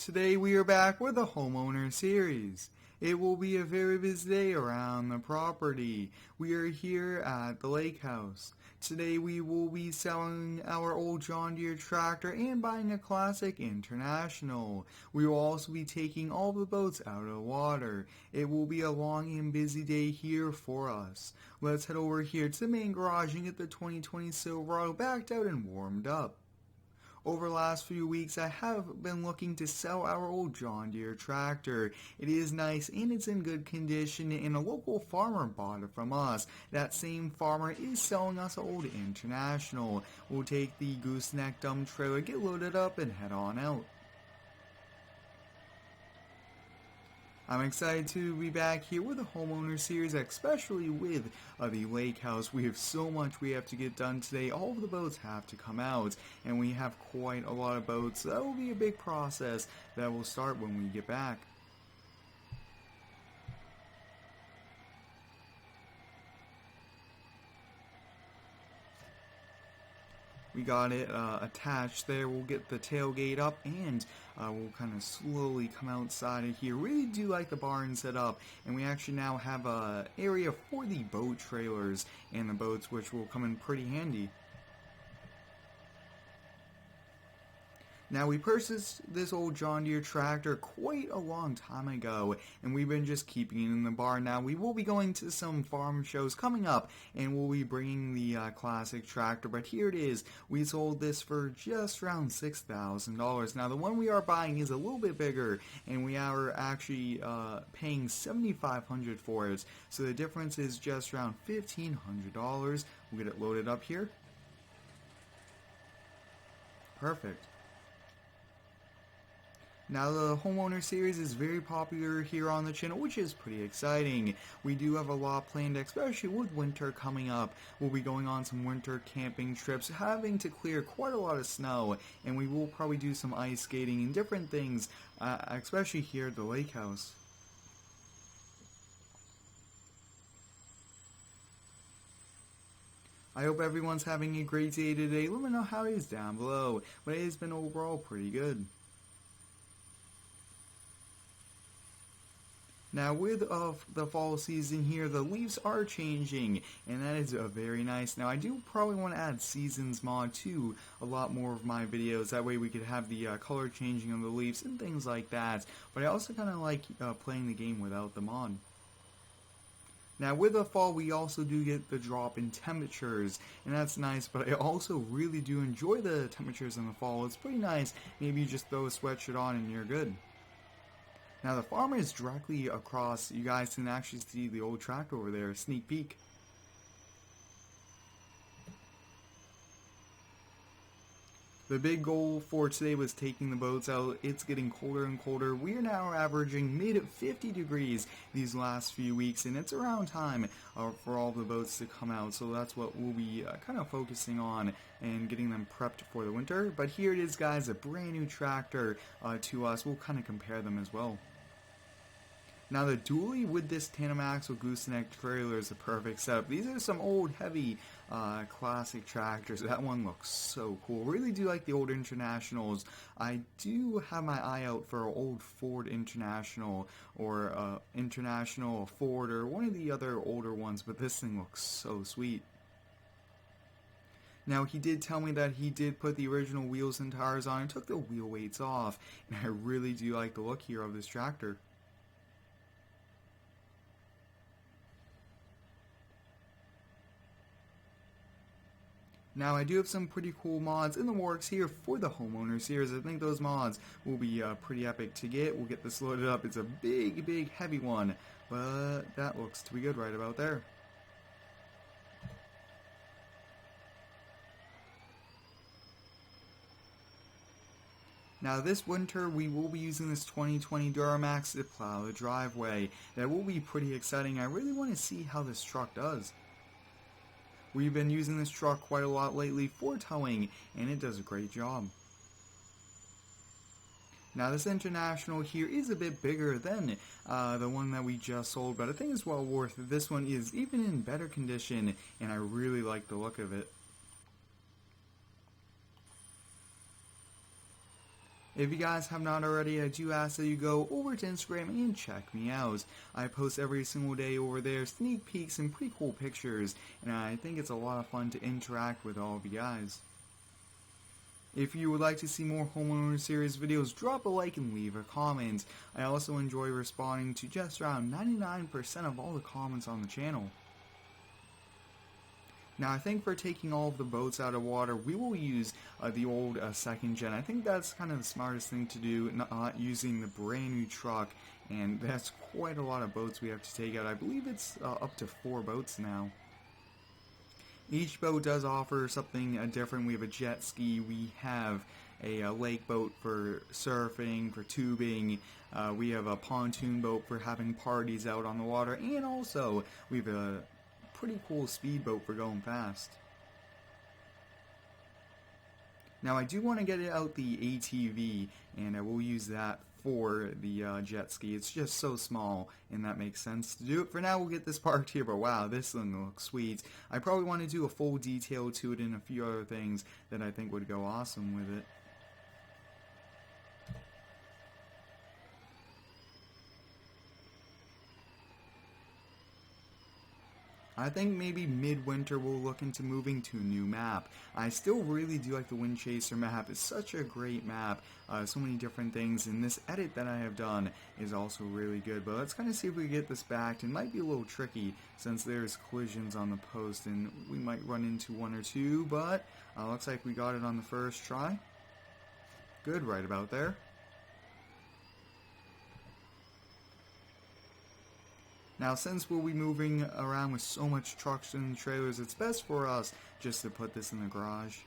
Today we are back with the Homeowner series. It will be a very busy day around the property. We are here at the lake house. Today we will be selling our old John Deere tractor and buying a classic International. We will also be taking all the boats out of the water. It will be a long and busy day here for us. Let's head over here to the main garage and get the 2020 Silverado backed out and warmed up. Over the last few weeks, I have been looking to sell our old John Deere tractor. It is nice and it's in good condition, and a local farmer bought it from us. That same farmer is selling us an old International. We'll take the gooseneck dump trailer, get loaded up, and head on out. I'm excited to be back here with the Homeowner series, especially with the lake house. We have so much we have to get done today. All of the boats have to come out, and we have quite a lot of boats. So that will be a big process that will start when we get back. We got it attached there. We'll get the tailgate up and we'll kind of slowly come outside of here. Really do like the barn set up, and we actually now have a area for the boat trailers and the boats, which will come in pretty handy. Now, we purchased this old John Deere tractor quite a long time ago, and we've been just keeping it in the barn. Now, we will be going to some farm shows coming up, and we'll be bringing the classic tractor, but here it is. We sold this for just around $6,000. Now, the one we are buying is a little bit bigger, and we are actually paying $7,500 for it, so the difference is just around $1,500. We'll get it loaded up here. Perfect. Now, the Homeowner series is very popular here on the channel, which is pretty exciting. We do have a lot planned, especially with winter coming up. We'll be going on some winter camping trips, having to clear quite a lot of snow, and we will probably do some ice skating and different things, especially here at the lake house. I hope everyone's having a great day today. Let me know how it is down below, but it has been overall pretty good. Now, with the fall season here, the leaves are changing, and that is very nice. Now, I do probably want to add seasons mod to a lot more of my videos. That way we could have the color changing of the leaves and things like that. But I also kind of like playing the game without the mod. Now, with the fall, we also do get the drop in temperatures, and that's nice, but I also really do enjoy the temperatures in the fall. It's pretty nice. Maybe you just throw a sweatshirt on and you're good. Now, the farmer is directly across. You guys can actually see the old tractor over there, sneak peek. The big goal for today was taking the boats out. It's getting colder and colder. We are now averaging mid-50 degrees these last few weeks, and it's around time for all the boats to come out. So that's what we'll be kind of focusing on and getting them prepped for the winter. But here it is, guys, a brand new tractor to us. We'll kind of compare them as well. Now, the dually with this tandem axle gooseneck trailer is a perfect setup. These are some old, heavy, classic tractors. That one looks so cool. Really do like the old Internationals. I do have my eye out for an old Ford International or International Ford or one of the other older ones, but this thing looks so sweet. Now, he did tell me that he did put the original wheels and tires on and took the wheel weights off, and I really do like the look here of this tractor. Now, I do have some pretty cool mods in the works here for the Homeowner series. I think those mods will be pretty epic to get. We'll get this loaded up. It's a big, big, heavy one, but that looks to be good right about there. Now, this winter, we will be using this 2020 Duramax to plow the driveway. That will be pretty exciting. I really want to see how this truck does. We've been using this truck quite a lot lately for towing, and it does a great job. Now, this International here is a bit bigger than the one that we just sold, but I think it's well worth it. This one is even in better condition, and I really like the look of it. If you guys have not already, I do ask that you go over to Instagram and check me out. I post every single day over there, sneak peeks and pretty cool pictures, and I think it's a lot of fun to interact with all of you guys. If you would like to see more Homeowner Series videos, drop a like and leave a comment. I also enjoy responding to just around 99% of all the comments on the channel. Now I think for taking all of the boats out of water, we will use the old second gen. I think that's kind of the smartest thing to do, not using the brand new truck, and that's quite a lot of boats we have to take out. I believe it's up to 4 boats now. Each boat does offer something different. We have a jet ski, we have a lake boat for surfing, for tubing, we have a pontoon boat for having parties out on the water, and also we have a pretty cool speedboat for going fast. Now I do want to get it out the ATV, and I will use that for the jet ski. It's just so small, and that makes sense to do it. For now, we'll get this parked here, but wow, this one looks sweet. I probably want to do a full detail to it and a few other things that I think would go awesome with it. I think maybe midwinter we'll look into moving to a new map. I still really do like the Windchaser map. It's such a great map. So many different things, and this edit that I have done is also really good. But let's kind of see if we get this back. It might be a little tricky since there's collisions on the post, and we might run into 1 or 2, but looks like we got it on the first try. Good, right about there. Now, since we'll be moving around with so much trucks and trailers, it's best for us just to put this in the garage.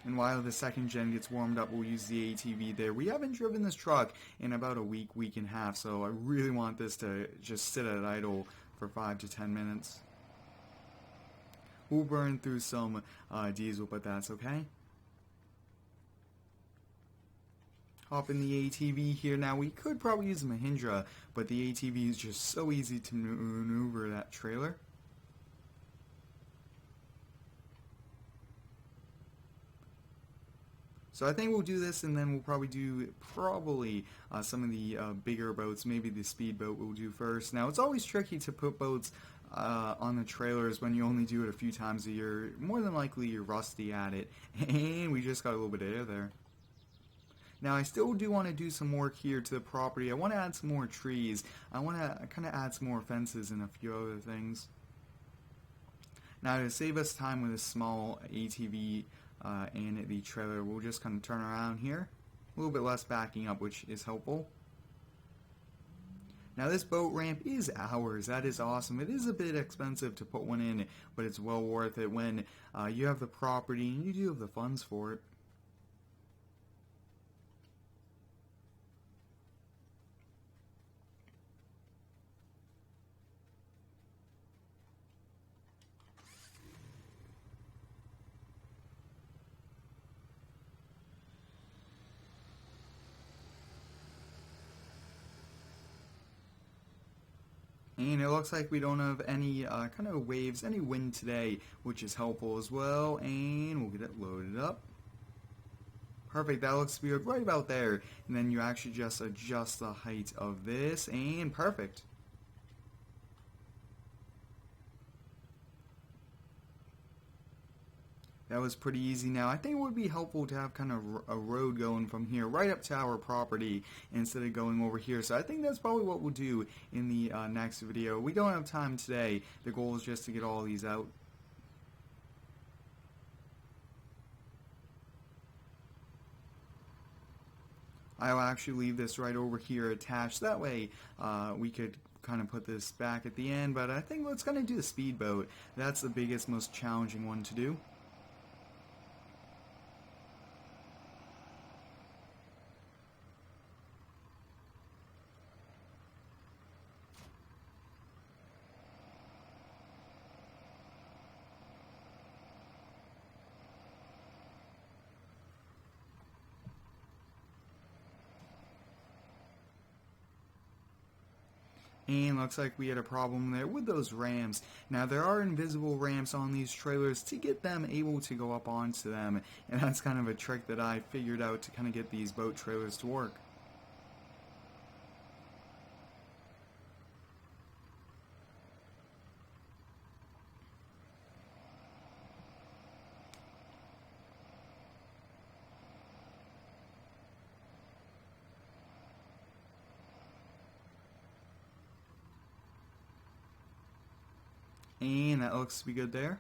And while the second gen gets warmed up, we'll use the ATV there. We haven't driven this truck in about a week and a half, so I really want this to just sit at idle for 5 to 10 minutes. We'll burn through some diesel, but that's okay. Hop in the ATV here. Now we could probably use a Mahindra, but the ATV is just so easy to maneuver that trailer. So I think we'll do this, and then we'll probably do some of the bigger boats. Maybe the speedboat we'll do first. Now it's always tricky to put boats on the trailers when you only do it a few times a year. More than likely you're rusty at it, and we just got a little bit of air there. Now I still do want to do some work here to the property. I want to add some more trees. I want to kind of add some more fences and a few other things. Now to save us time with this small ATV and the trailer, we'll just kind of turn around here. A little bit less backing up, which is helpful. Now this boat ramp is ours. That is awesome. It is a bit expensive to put one in, but it's well worth it when you have the property and you do have the funds for it. And it looks like we don't have any kind of waves, any wind today, which is helpful as well. And we'll get it loaded up. Perfect, that looks good right about there. And then you actually just adjust the height of this, and perfect. That was pretty easy. Now I think it would be helpful to have kind of a road going from here right up to our property instead of going over here. So I think that's probably what we'll do in the next video. We don't have time today. The goal is just to get all these out. I'll actually leave this right over here attached. That way we could kind of put this back at the end. But I think let's kind of do the speedboat. That's the biggest, most challenging one to do. And looks like we had a problem there with those ramps. Now there are invisible ramps on these trailers to get them able to go up onto them. And that's kind of a trick that I figured out to kind of get these boat trailers to work. And that looks to be good there.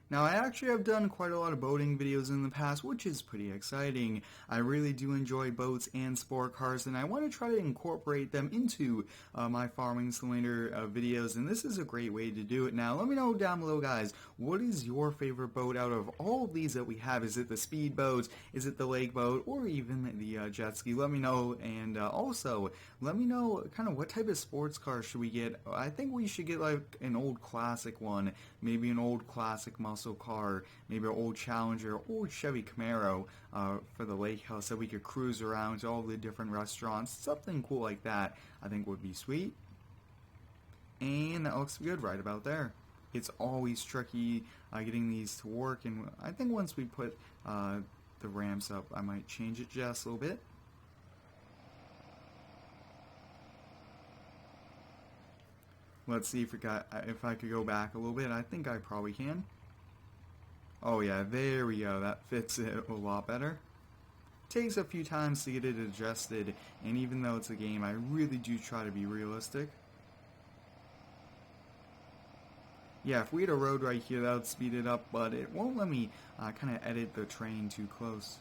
Now, I actually have done quite a lot of boating videos in the past, which is pretty exciting. I really do enjoy boats and sport cars, and I want to try to incorporate them into my farming simulator videos, and this is a great way to do it. Now, let me know down below, guys, what is your favorite boat out of all of these that we have? Is it the speed boats, is it the lake boat, or even the jet ski? Let me know, and also, let me know kind of what type of sports car should we get. I think we should get like an old classic one, maybe an old classic muscle car, maybe an old Challenger, old Chevy Camaro for the lake house that we could cruise around to all the different restaurants. Something cool like that I think would be sweet. And that looks good right about there. It's always tricky getting these to work, and I think once we put the ramps up, I might change it just a little bit. Let's see if I could go back a little bit. I think I probably can. Oh yeah, there we go. That fits it a lot better. Takes a few times to get it adjusted, and even though it's a game, I really do try to be realistic. Yeah, if we had a road right here, that would speed it up, but it won't let me kind of edit the train too close.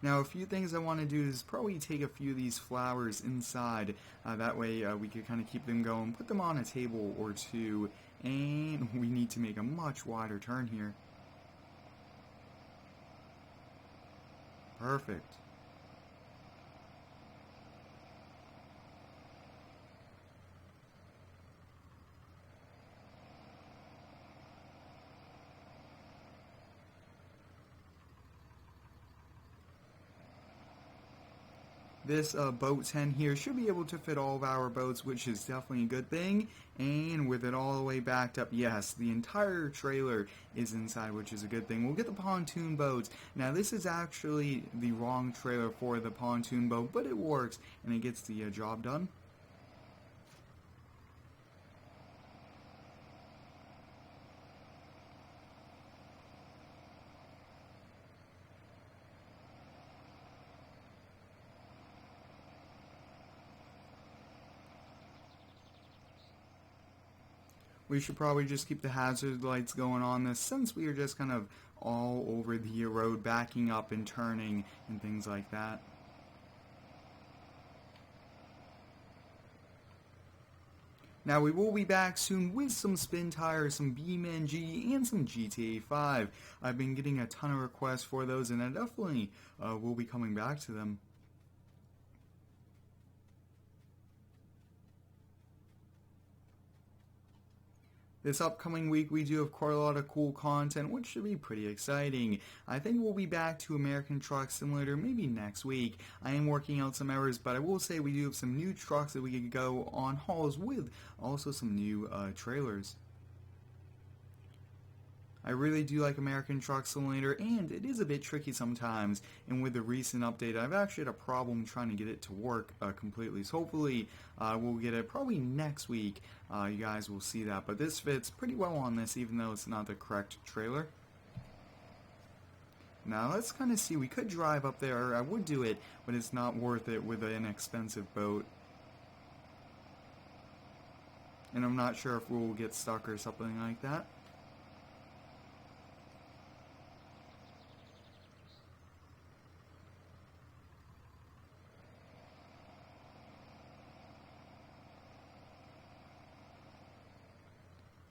Now, a few things I want to do is probably take a few of these flowers inside. That way we could kind of keep them going, put them on a table or two, and we need to make a much wider turn here. Perfect. This boat tent here should be able to fit all of our boats, which is definitely a good thing. And with it all the way backed up, yes, the entire trailer is inside, which is a good thing. We'll get the pontoon boats. Now, this is actually the wrong trailer for the pontoon boat, but it works, and it gets the job done. We should probably just keep the hazard lights going on this, since we are just kind of all over the road, backing up and turning and things like that. Now, we will be back soon with some spin tires, some BeamNG, and some GTA 5. I've been getting a ton of requests for those, and I definitely will be coming back to them. This upcoming week, we do have quite a lot of cool content, which should be pretty exciting. I think we'll be back to American Truck Simulator maybe next week. I am working out some errors, but I will say we do have some new trucks that we can go on hauls with, also some new trailers. I really do like American Truck Simulator, and it is a bit tricky sometimes, and with the recent update, I've actually had a problem trying to get it to work completely, so hopefully we'll get it probably next week. You guys will see that, but this fits pretty well on this, even though it's not the correct trailer. Now, let's kind of see. We could drive up there. I would do it, but it's not worth it with an expensive boat. And I'm not sure if we'll get stuck or something like that.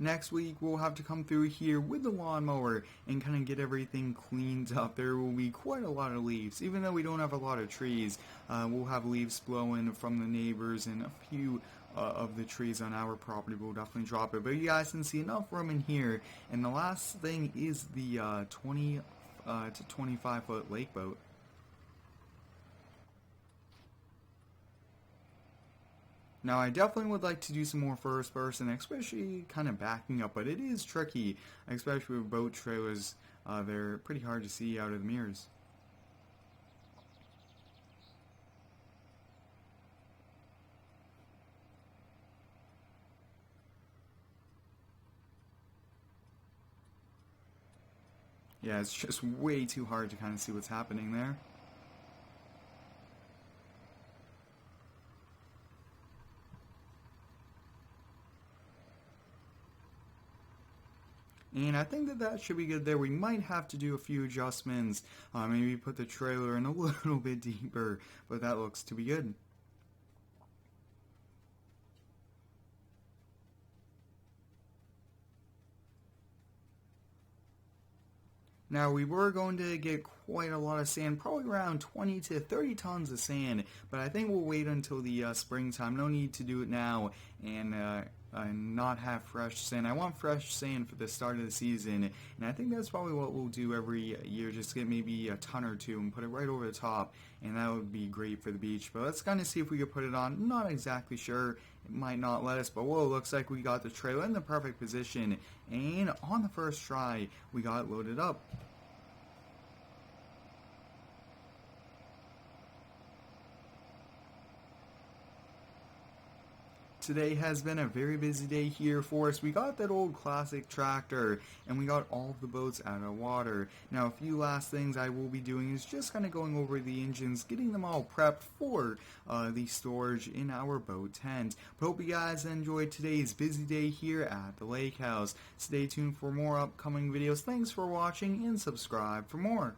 Next week, we'll have to come through here with the lawnmower and kind of get everything cleaned up. There will be quite a lot of leaves. Even though we don't have a lot of trees, we'll have leaves blowing from the neighbors, and a few of the trees on our property will definitely drop it. But you guys can see enough room in here. And the last thing is the 20 to 25 foot lake boat. Now, I definitely would like to do some more first person, especially kind of backing up, but it is tricky, especially with boat trailers. They're pretty hard to see out of the mirrors. Yeah, it's just way too hard to kind of see what's happening there. And I think that that should be good there. We might have to do a few adjustments. Maybe put the trailer in a little bit deeper, but that looks to be good. Now, we were going to get quite a lot of sand, probably around 20 to 30 tons of sand, but I think we'll wait until the springtime. No need to do it now and not have fresh sand. I want fresh sand for the start of the season, and I think that's probably what we'll do every year, just get maybe a ton or two and put it right over the top, and that would be great for the beach. But let's kind of see if we could put it on. Not exactly sure. It might not let us, but whoa, looks like we got the trailer in the perfect position, and on the first try, we got it loaded up. Today has been a very busy day here for us. We got that old classic tractor and we got all of the boats out of water. Now, a few last things I will be doing is just kind of going over the engines, getting them all prepped for the storage in our boat tent. But hope you guys enjoyed today's busy day here at the lake house. Stay tuned for more upcoming videos. Thanks for watching and subscribe for more.